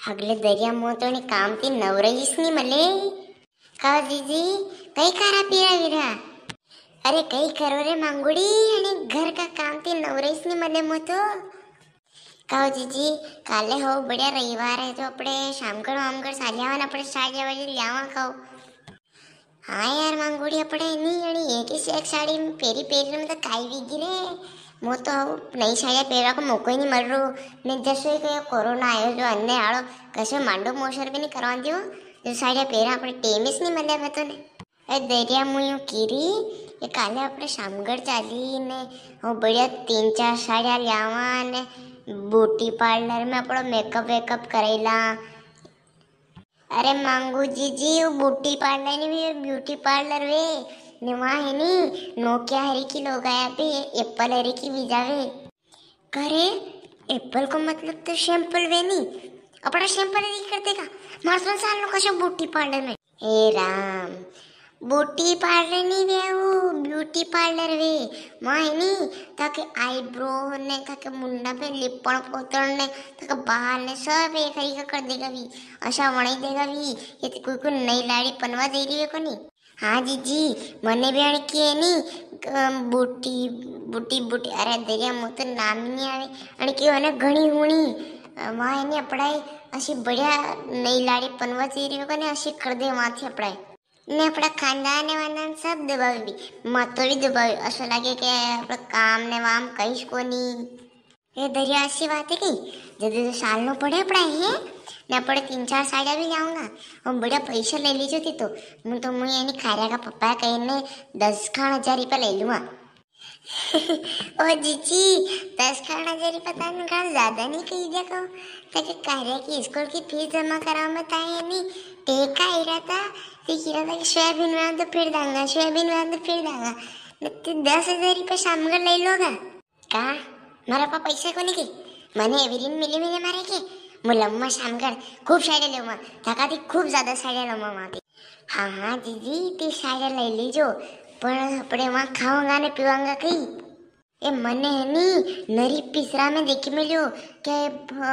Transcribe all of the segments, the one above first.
हगले दरिया मोतोनी काम ती नवरईस नी मले का जीजी कई करा पीरा विरा अरे कई करो रे मांगुड़ी आणि घर का काम ती नवरईस नी मले मोतो काओ जीजी काले हो बढ़िया रविवार है तो अपने शामगढ़ वामगढ़ सालियावन अपने साड़िया वाली लियावा खाओ। हाँ यार मांगुड़ी अपने नहीं आणि एक ही एक साड़ी पेरी पेरी में तो काई वीगी रे मो तो नई साड़िया पहरवा को मौको ही नहीं मिल रो ने जैसे कि कोरोना आयो जो अन्य आड़ो कसे मांडो मोशर भी नहीं करवा दियो जो साड़िया पहरा अपने टेमिस नहीं मिले मैं तो ने ए दरिया मुयू कीरी ये काले अपने शामगढ़ चाली ने वो बढ़िया 3-4 साड़िया लियावा ने ब्यूटी पार्लर में अपना मेकअप वेकअप करेला। अरे मांगू जीजी वो ब्यूटी पार्लर नहीं भी ब्यूटी पार्लर वे निवा है नी नोकिया हरी की लोग आया पे एप्पल हरी की बीजावे करे एप्पल को मतलब तो शैम्पल वे नी अपना शैम्पल नहीं कर देगा मार्सन साल नो कशो ब्यूटी पार्लर में ए राम ब्यूटी पार्लर नहीं वे वो ब्यूटी पार्लर वे मां है नी ताकि आईब्रो ने ताकि मुंडा पे लिपण पोतण ने ताकि बाल ने सब एक हरी का कर देगा भी अच्छा वणी देगा भी ये तो कोई नई लाड़ी पनवा दे रही है को नहीं। हाँ जीजी मने भी आने की है नी बूटी बूटी बूटी अरे दरिया मो तो नाम ही नहीं आवे आणि की है ना घणी हुणी वहाँ है नी अपड़ाई अशी बढ़िया नई लाड़ी पनवा दे रही है को नहीं अशी कर दे वहाँ थी अपड़ाई ने अपना खानदान ने वानदान सब दबावी भी मत भी दबावी असो लागे के अपना काम ने वाम कहीं को नहीं ये दरिया ऐसी बात है कि जब साल नो पड़े पढ़ाई है ने पड़े 3-4 साड़िया भी लाऊंगा और बढ़िया पैसा ले लीजिए थी तो मुझे यानी खारिया का पप्पा कहीं ने 10,000 रुपया ले लूँगा। ओ जीजी 10,000 रुपया तो का ज्यादा नहीं कही देखो ताकि कार्य की स्कूल की फीस जमा कराओ मैं ताए नहीं टेका ही रहता फिर था कि सोयाबीन में तो फिर दूंगा सोयाबीन में तो फिर दूंगा 10,000 रुपया शामगढ़ ले लोगा का मारा पापा पैसा को नहीं की मैंने एवरीन मिले मिले मारे के मुलम्मा शामगढ़ खूब साड़िया ले वहाँ थका थी खूब ज्यादा साड़िया लो वहाँ पे। हाँ हाँ जीजी ती साड़िया ले लीजो पर अपने वहाँ खाऊंगा ने पीवांगा कहीं ए मने है नी नरी पिसरा में देखी मिलो के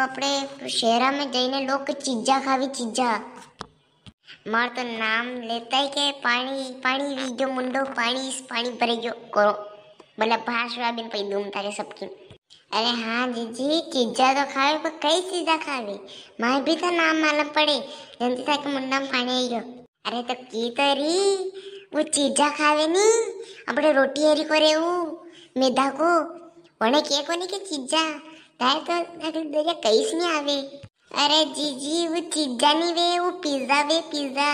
अपने शहरा में जाइने लोग चीजा खावी चीजा मार तो नाम लेता ही के पानी पानी वीजो मुंडो पानी भरे जो करो भले भाषा बिन पई दूम तारे सबकी। अरे हाँ जीजी चीजा तो खावे पर कई चीजा खावे माँ भी तो नाम मालूम पड़े जनती था कि मुंडा में पानी आई गयो अरे तो की तरी वो चीजा खावे नी अपने रोटी हरी करे वो मैदा को वने के को नहीं के चीजा ताए तो दरिया कईस नहीं आवे। अरे जीजी वो चीजा नहीं वे वो पिज्जा वे पिज्जा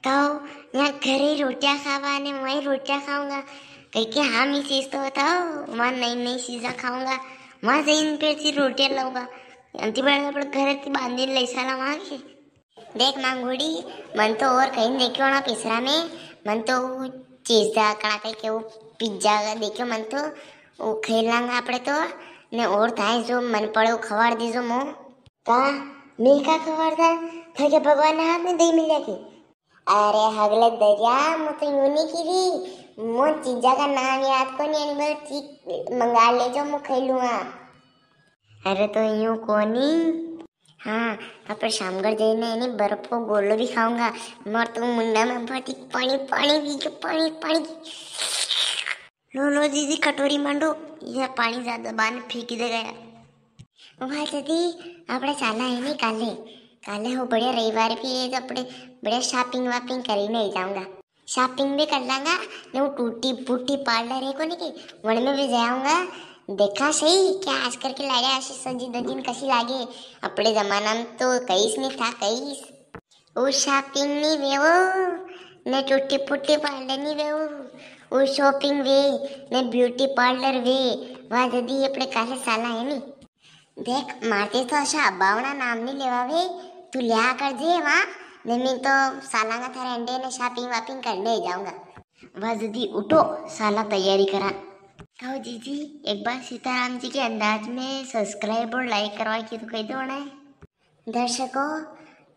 कहो यहाँ घरे रोटियां खावा ने वही रोटियां खाऊंगा कहीं के हाँ मैं चीज तो बताओ वहाँ नई नई चीजा खाऊंगा वहाँ से इन पे सी रोटियां लाऊंगा अंति बड़ा बड़ा घर की बांधी ले साला वहाँ के देख मांगूड़ी मन तो और कहीं देखियो ना पिसरा में मन तो चीजा कड़ा कहीं के वो पिज्जा देखियो मन तो वो खेलांगा अपने तो ने और थाए जो मन पड़े वो खवाड़ दीजो मो का मैं का खवाड़ था क्या भगवान हाथ में दही मिल जाती। अरे हगले दरिया मो तो यूं नहीं की मो चीजा का नाम याद को नहीं मैं चीज मंगा ले जो मो खेलूंगा। अरे तो यूं कोनी हाँ अपन शामगढ़ जाइने यानी बर्फ को गोलो भी खाऊंगा मर तो मुंडा में भटी पानी पानी पी के पानी पानी लो लो दीदी कटोरी मांडो ये पानी ज्यादा बाहर फेंक दे गया। भाई दीदी अपने चाला है नहीं काले काले हो बढ़िया रविवार भी है तो अपने बढ़िया शॉपिंग वापिंग करी नहीं जाऊंगा शॉपिंग भी कर लांगा ने वो टूटी बूटी पार्लर है को नहीं की वन में भी जाऊंगा देखा सही क्या आजकल के लाड़िया ऐसी सजी दजीन कसी लागे अपने जमाना में तो कईस नहीं था कईस वो शॉपिंग नहीं वे वो ने टूटी फूटी पार्लर नहीं वे वो शॉपिंग वे ने ब्यूटी पार्लर वे वहाँ दीदी अपने काले साला है नी देख मारते तो अच्छा बावना नाम नहीं लेवा वे तू लिया कर दे वहाँ नहीं मैं तो सालांगा थारे अंडे ने शॉपिंग वापिंग करने जाऊंगा। वह दीदी उठो साला तैयारी करा कहो जीजी एक बार सीताराम जी के अंदाज में सब्सक्राइब और लाइक करवा के तो कह दो ना दर्शकों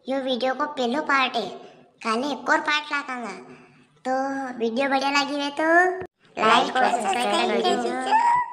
यो वीडियो को पहलो पार्ट है काले एक और पार्ट लाऊंगा तो वीडियो बढ़िया लगी है तो लाइक और सब्सक्राइब कर दीजिए।